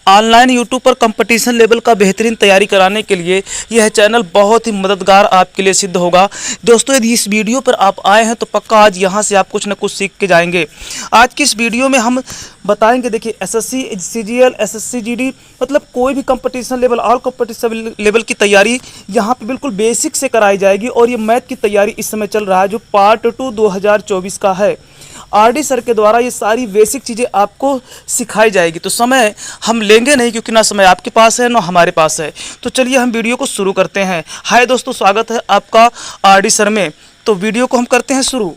Online YouTube पर competition level का बेहतरीन तैयारी कराने के लिए यह चैनल बहुत ही मददगार आपके लिए सिद्ध होगा। दोस्तों, यदि इस वीडियो पर आप आए हैं तो पक्का आज यहाँ से आप कुछ न कुछ सीख के जाएंगे। आज की इस वीडियो में हम बताएंगे, देखिए एसएससी, सीजीएल, एसएससी, जीडी, मतलब कोई भी competition level, all competition level की तैयारी यहाँ पे बिल्कुल बेसिक से कराई जाएगी। और ये मैथ की तैयारी इस समय चल रहा है जो पार्ट 2 2024 का है। आरडी सर के द्वारा ये सारी बेसिक चीज़ें आपको सिखाई जाएगी। तो समय हम लेंगे नहीं, क्योंकि ना समय आपके पास है ना हमारे पास है। तो चलिए हम वीडियो को शुरू करते हैं। हाय दोस्तों, स्वागत है आपका आरडी सर में। तो वीडियो को हम करते हैं शुरू।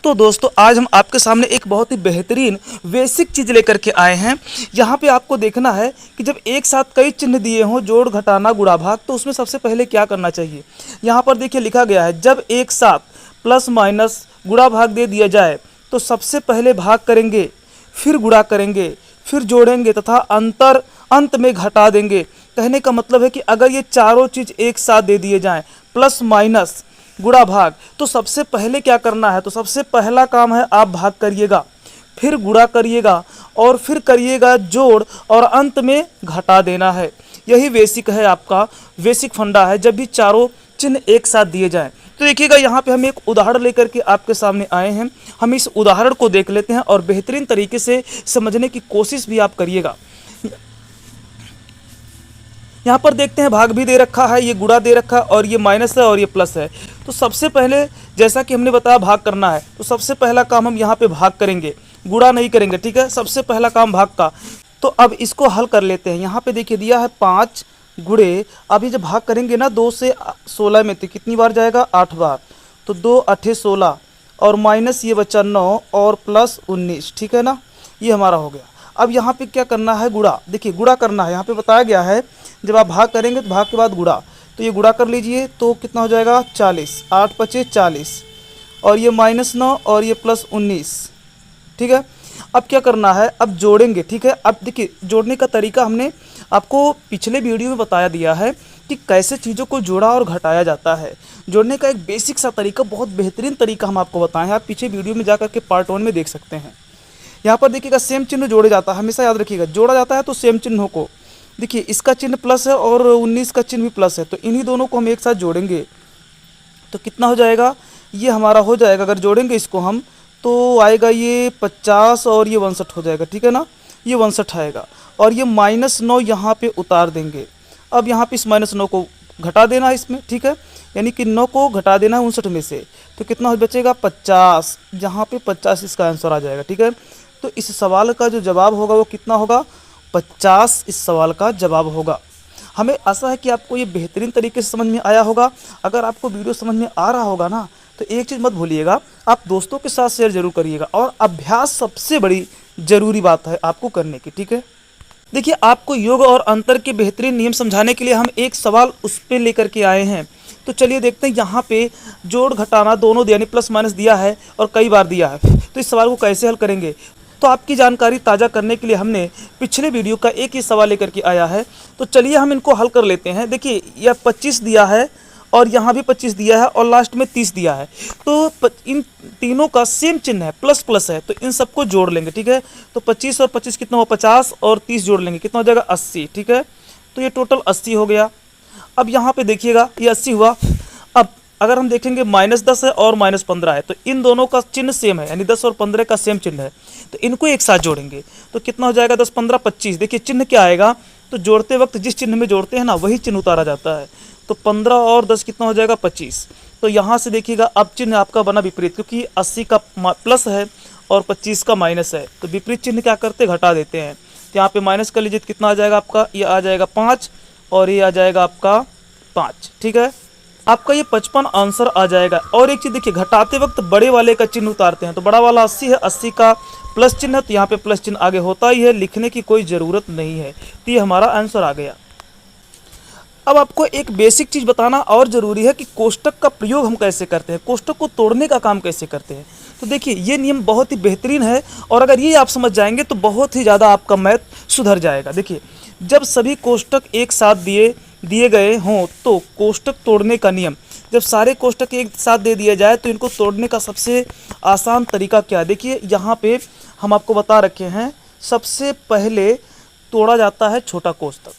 तो दोस्तों, आज हम आपके सामने एक बहुत ही बेहतरीन बेसिक चीज़ लेकर के आए हैं। यहाँ पे आपको देखना है कि जब एक साथ कई चिन्ह दिए हों, जोड़, घटाना, गुणा, भाग, तो उसमें सबसे पहले क्या करना चाहिए। यहाँ पर देखिए लिखा गया है, जब एक साथ प्लस माइनस गुणा भाग दे दिया जाए तो सबसे पहले भाग करेंगे, फिर गुणा करेंगे, फिर जोड़ेंगे तथा अंत में घटा देंगे। कहने का मतलब है कि अगर ये चारों चीज़ एक साथ दे दिए जाएं, प्लस माइनस गुणा भाग, तो सबसे पहले क्या करना है, तो सबसे पहला काम है आप भाग करिएगा, फिर गुणा करिएगा और फिर करिएगा जोड़ और अंत में घटा देना है। यही बेसिक है, आपका बेसिक फंडा है जब भी चारों चिन्ह एक साथ दिए जाएं। तो देखिएगा, यहाँ पे हम एक उदाहरण लेकर के आपके सामने आए हैं। हम इस उदाहरण को देख लेते हैं और बेहतरीन तरीके से समझने की कोशिश भी आप करिएगा। यहाँ पर देखते हैं, भाग भी दे रखा है, ये गुणा दे रखा है और ये माइनस है और ये प्लस है। तो सबसे पहले जैसा कि हमने बताया भाग करना है, तो सबसे पहला काम हम यहाँ पे भाग करेंगे, गुणा नहीं करेंगे, ठीक है। सबसे पहला काम भाग का। तो अब इसको हल कर लेते हैं। यहाँ पे देखिए दिया है 5 गुणे, अभी जब भाग करेंगे ना 2 से 16 में, तो कितनी बार जाएगा, 8 बार। तो 2 8 16 और माइनस ये बचा 9 और प्लस 19, ठीक है ना। ये हमारा हो गया। अब यहाँ पे क्या करना है, गुणा। देखिए गुणा करना है, यहाँ पे बताया गया है जब आप भाग करेंगे तो भाग के बाद गुणा। तो ये गुणा कर लीजिए, तो कितना हो जाएगा, 40, 8 5 40 और ये -9 और ये प्लस 19, ठीक है। अब क्या करना है, अब जोड़ेंगे, ठीक है। अब देखिए जोड़ने का तरीका हमने आपको पिछले वीडियो में बताया दिया है कि कैसे चीज़ों को जोड़ा और घटाया जाता है। जोड़ने का एक बेसिक सा तरीका, बहुत बेहतरीन तरीका हम आपको बताएं हैं। आप पीछे वीडियो में जाकर के पार्ट 1 में देख सकते हैं। यहाँ पर देखिएगा सेम चिन्ह जोड़े जाता है, हमेशा याद रखिएगा, जोड़ा जाता है तो सेम चिन्हों को। देखिए इसका चिन्ह प्लस है और 19 का चिन्ह भी प्लस है, तो इन्हीं दोनों को हम एक साथ जोड़ेंगे तो कितना हो जाएगा, ये हमारा हो जाएगा, अगर जोड़ेंगे इसको हम तो आएगा ये 50 और ये 62 हो जाएगा, ठीक है ना। ये 62 आएगा और ये -9 यहाँ पे उतार देंगे। अब यहाँ पे इस -9 को घटा देना है इसमें, ठीक है, यानी कि 9 को घटा देना है 59 में से, तो कितना बचेगा, 50। यहाँ पे 50 इसका आंसर आ जाएगा, ठीक है। तो इस सवाल का जो जवाब होगा वो कितना होगा, 50 इस सवाल का जवाब होगा। हमें आशा है कि आपको ये बेहतरीन तरीके से समझ में आया होगा। अगर आपको वीडियो समझ में आ रहा होगा ना, तो एक चीज़ मत भूलिएगा, आप दोस्तों के साथ शेयर जरूर करिएगा। और अभ्यास सबसे बड़ी ज़रूरी बात है आपको करने की, ठीक है। देखिए आपको योग और अंतर के बेहतरीन नियम समझाने के लिए हम एक सवाल उस पर लेकर के आए हैं। तो चलिए देखते हैं, यहाँ पे जोड़ घटाना दोनों यानी प्लस माइनस दिया है और कई बार दिया है, तो इस सवाल को कैसे हल करेंगे। तो आपकी जानकारी ताज़ा करने के लिए हमने पिछले वीडियो का एक ही सवाल लेकर के आया है। तो चलिए हम इनको हल कर लेते हैं। देखिए यह 25 दिया है और यहाँ भी 25 दिया है और लास्ट में 30 दिया है। तो इन तीनों का सेम चिन्ह है, प्लस प्लस है, तो इन सबको जोड़ लेंगे, ठीक है। तो 25 और 25 कितना हुआ, 50 और 30 जोड़ लेंगे, कितना हो जाएगा, 80, ठीक है। तो ये टोटल 80 हो गया। अब यहाँ पे देखिएगा ये 80 हुआ। अब अगर हम देखेंगे -10 है और -15 है, तो इन दोनों का चिन्ह सेम है, यानी 10 और 15 का सेम चिन्ह है, तो इनको एक साथ जोड़ेंगे तो कितना हो जाएगा, 10 15 25। देखिए चिन्ह क्या आएगा, तो जोड़ते वक्त जिस चिन्ह में जोड़ते हैं ना वही चिन्ह उतारा जाता है। तो 15 और 10 कितना हो जाएगा, 25। तो यहाँ से देखिएगा अब चिन्ह आपका बना विपरीत, क्योंकि 80 का प्लस है और 25 का माइनस है, तो विपरीत चिन्ह क्या करते हैं, घटा देते हैं। तो यहाँ पे माइनस कर लीजिए, कितना आ जाएगा आपका, ये आ जाएगा 5 और ये आ जाएगा आपका 5, ठीक है। आपका ये 55 आंसर आ जाएगा। और एक चीज़ देखिए, घटाते वक्त बड़े वाले का चिन्ह उतारते हैं, तो बड़ा वाला 80 है, 80 का प्लस चिन्ह है, तो यहाँ पे प्लस चिन्ह आगे होता ही है, लिखने की कोई ज़रूरत नहीं है। तो ये हमारा आंसर आ गया। अब आपको एक बेसिक चीज़ बताना और ज़रूरी है कि कोष्टक का प्रयोग हम कैसे करते हैं, कोष्टक को तोड़ने का काम कैसे करते हैं। तो देखिए ये नियम बहुत ही बेहतरीन है और अगर ये आप समझ जाएंगे तो बहुत ही ज़्यादा आपका मैथ सुधर जाएगा। देखिए जब सभी कोष्टक एक साथ दिए गए हों तो कोष्टक तोड़ने का नियम, जब सारे कोष्टक एक साथ दे दिए जाए तो इनको तोड़ने का सबसे आसान तरीका क्या है। देखिए यहाँ पे हम आपको बता रखे हैं, सबसे पहले तोड़ा जाता है छोटा कोष्टक।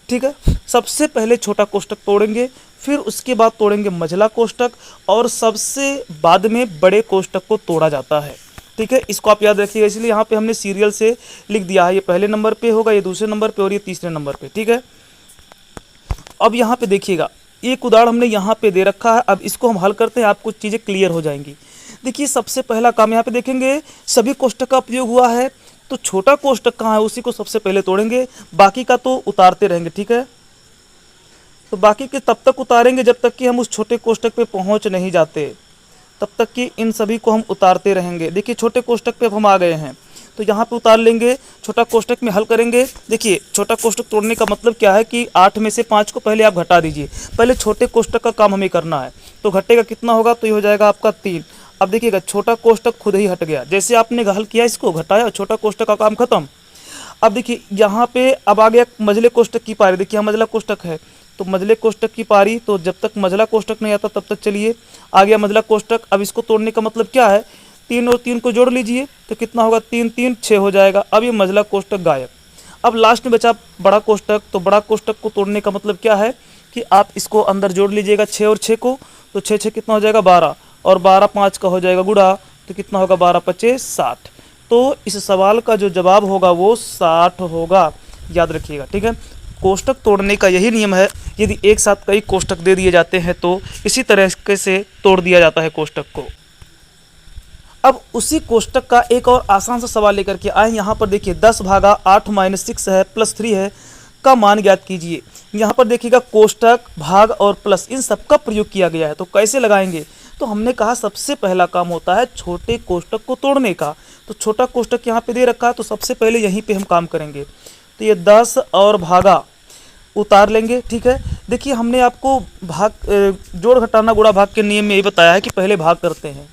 ठीक है, सबसे पहले छोटा कोष्टक तोड़ेंगे, फिर उसके बाद तोड़ेंगे मझला कोष्टक, और सबसे बाद में बड़े कोष्टक को तोड़ा जाता है। ठीक है, इसको आप याद रखिएगा, इसलिए यहाँ पे हमने सीरियल से लिख दिया है, ये पहले नंबर पे होगा, ये दूसरे नंबर पे और ये तीसरे नंबर पे। ठीक है, अब यहाँ पे देखिएगा, एक उदाहरण हमने यहाँ पे दे रखा है, अब इसको हम हल करते हैं, आपको चीज़ें क्लियर हो जाएंगी। देखिए, सबसे पहला काम यहाँ पे देखेंगे, सभी कोष्टक का उपयोग हुआ है, तो छोटा कोष्टक कहाँ है उसी को सबसे पहले तोड़ेंगे, बाकी का तो उतारते रहेंगे। ठीक है, तो बाकी के तब तक उतारेंगे जब तक कि हम उस छोटे कोष्टक पे पहुंच नहीं जाते, तब तक कि इन सभी को हम उतारते रहेंगे। देखिए, छोटे कोष्टक पे अब हम आ गए हैं, तो यहाँ पे उतार लेंगे, छोटा कोष्टक में हल करेंगे। देखिए, छोटा कोष्टक तोड़ने का मतलब क्या है कि 8 में से 5 को पहले आप घटा दीजिए, पहले छोटे कोष्टक का काम हमें करना है। तो घटेगा कितना होगा, तो ये हो जाएगा आपका 3। अब देखिएगा, छोटा कोष्टक खुद ही हट गया, जैसे आपने हल किया, इसको घटाया, छोटा कोष्टक का काम खत्म। अब देखिए, यहाँ पे अब आ गया मझले कोष्टक की पारी। देखिए, यहाँ मझला कोष्टक है, तो मझले कोष्टक की पारी, तो जब तक मझला कोष्टक नहीं आता तब तक चलिए, आ गया मझला कोष्टक। अब इसको तोड़ने का मतलब क्या है, 3 और 3 को जोड़ लीजिए, तो कितना होगा, 3 3 6 हो जाएगा। अब ये मझला कोष्टक गायब। अब लास्ट में बचा बड़ा कोष्टक, तो बड़ा कोष्टक को तोड़ने का मतलब क्या है कि आप इसको अंदर जोड़ लीजिएगा 6 और 6 को, तो 6 6 कितना हो जाएगा 12, और 12 5 का हो जाएगा गुणा, तो कितना होगा 12 5 60। तो इस सवाल का जो जवाब होगा वो 60 होगा, याद रखिएगा। ठीक है, कोष्टक तोड़ने का यही नियम है, यदि एक साथ कई कोष्टक दे दिए जाते हैं तो इसी तरह से तोड़ दिया जाता है कोष्टक को। अब उसी कोष्टक का एक और आसान सा सवाल लेकर के आए। यहाँ पर देखिए, 10 भागा 8 माइनस 6 है प्लस 3 है का मान ज्ञात कीजिए। यहाँ पर देखिएगा, कोष्टक, भाग और प्लस इन सब का प्रयोग किया गया है, तो कैसे लगाएंगे। तो हमने कहा सबसे पहला काम होता है छोटे कोष्टक को तोड़ने का, तो छोटा कोष्टक यहाँ पे दे रखा है, तो सबसे पहले यहीं पे हम काम करेंगे। तो ये 10 और भागा उतार लेंगे। ठीक है, देखिए, हमने आपको भाग जोड़ घटाना गुणा भाग के नियम में ये बताया है कि पहले भाग करते हैं,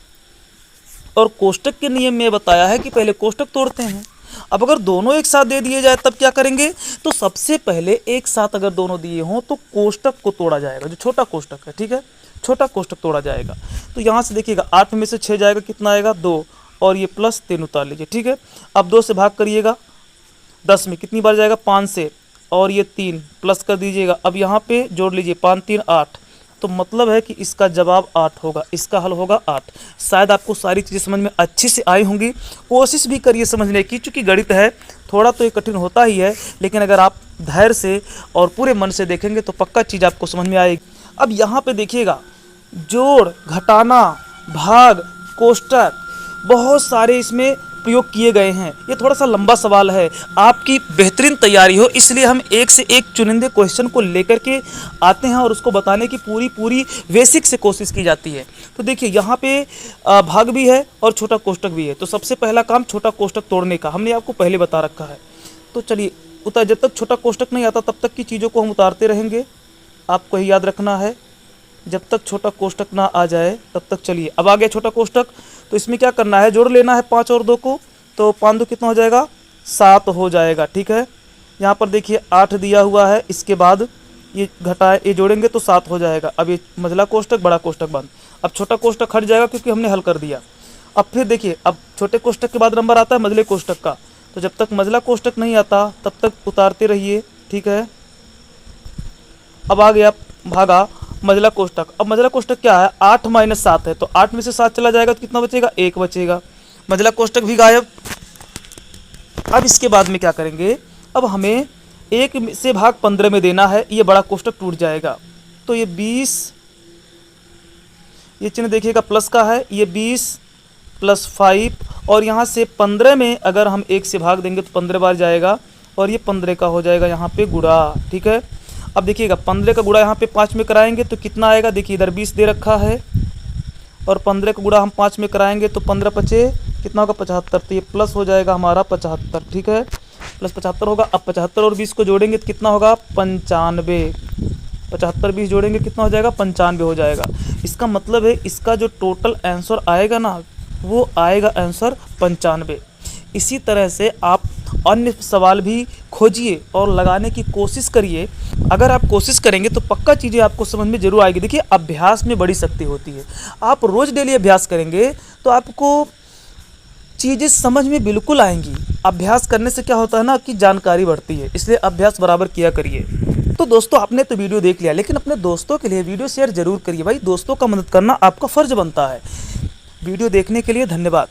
और कोष्टक के नियम में बताया है कि पहले कोष्टक तोड़ते हैं। अब अगर दोनों एक साथ दे दिए जाए तब क्या करेंगे, तो सबसे पहले एक साथ अगर दोनों दिए हों तो कोष्टक को तोड़ा जाएगा, जो छोटा कोष्टक है। ठीक है, छोटा कोष्टक तोड़ा जाएगा। तो यहाँ से देखिएगा, 8 में से 6 जाएगा, कितना आएगा 2, और ये प्लस 3 उतार लीजिए। ठीक है, अब 2 से भाग करिएगा, 10 में कितनी बार जाएगा 5 से, और ये 3 प्लस कर दीजिएगा। अब यहाँ पे जोड़ लीजिए, 5 3 8, तो मतलब है कि इसका जवाब 8 होगा, इसका हल होगा 8। शायद आपको सारी चीज़ें समझ में अच्छी से आई होंगी, कोशिश भी करिए समझने की, चूँकि गणित है थोड़ा तो ये कठिन होता ही है, लेकिन अगर आप धैर्य से और पूरे मन से देखेंगे तो पक्का चीज़ आपको समझ में आएगी। अब यहाँ पे देखिएगा, जोड़, घटाना, भाग, कोष्टक, बहुत सारे इसमें प्रयोग किए गए हैं। ये थोड़ा सा लंबा सवाल है, आपकी बेहतरीन तैयारी हो इसलिए हम एक से एक चुनिंदे क्वेश्चन को लेकर के आते हैं और उसको बताने की पूरी बेसिक से कोशिश की जाती है। तो देखिए, यहाँ पे भाग भी है और छोटा कोष्टक भी है, तो सबसे पहला काम छोटा कोष्टक तोड़ने का हमने आपको पहले बता रखा है। तो चलिए, जब तक छोटा कोष्टक नहीं आता तब तक की चीज़ों को हम उतारते रहेंगे, आपको ही याद रखना है, जब तक छोटा कोष्टक ना आ जाए तब तक। चलिए, अब आ गया छोटा कोष्टक, तो इसमें क्या करना है, जोड़ लेना है 5 और 2 को, तो 5 2 कितना हो जाएगा 7 हो जाएगा। ठीक है, यहाँ पर देखिए 8 दिया हुआ है, इसके बाद ये घटाए, ये जोड़ेंगे तो 7 हो जाएगा। अब ये मझला कोष्टक, बड़ा कोष्टक बंद, अब छोटा कोष्टक हट जाएगा क्योंकि हमने हल कर दिया। अब फिर देखिए, अब छोटे कोष्टक के बाद नंबर आता है मझले कोष्टक का, तो जब तक मझला कोष्टक नहीं आता तब तक उतारते रहिए। ठीक है, अब आ गया भागा मझला कोष्टक। अब मझला कोष्टक क्या है, 8 माइनस 7 है, तो 8 में से 7 चला जाएगा तो कितना बचेगा, 1 बचेगा, मझला कोष्टक भी गायब। अब इसके बाद में क्या करेंगे, अब हमें 1 से भाग 15 में देना है, ये बड़ा कोष्टक टूट जाएगा, तो ये 20, ये चिन्ह देखिएगा प्लस का है, ये 20 प्लस 5, और यहाँ से 15 में अगर हम 1 से भाग देंगे तो 15 बार जाएगा, और ये 15 का हो जाएगा यहाँ पे गुणा। ठीक है, अब देखिएगा 15 का गुणा यहाँ पे 5 में कराएंगे तो कितना आएगा, देखिए इधर 20 दे रखा है, और 15 का गुणा हम 5 में कराएंगे तो 15 पचे कितना होगा 75, तो ये प्लस हो जाएगा हमारा 75। ठीक है, प्लस 75 होगा। अब 75 और 20 को जोड़ेंगे तो कितना होगा 95, 75 20 जोड़ेंगे कितना हो जाएगा 95 हो जाएगा। इसका मतलब है इसका जो टोटल आंसर आएगा ना, वो आएगा आंसर 95। इसी तरह से आप अन्य सवाल भी खोजिए और लगाने की कोशिश करिए। अगर आप कोशिश करेंगे तो पक्का चीज़ें आपको समझ में जरूर आएगी। देखिए, अभ्यास में बड़ी शक्ति होती है, आप रोज़ डेली अभ्यास करेंगे तो आपको चीज़ें समझ में बिल्कुल आएंगी। अभ्यास करने से क्या होता है ना कि जानकारी बढ़ती है, इसलिए अभ्यास बराबर किया करिए। तो दोस्तों आपने तो वीडियो देख लिया, लेकिन अपने दोस्तों के लिए वीडियो शेयर जरूर करिए भाई, दोस्तों का मदद करना आपका फ़र्ज बनता है। वीडियो देखने के लिए धन्यवाद।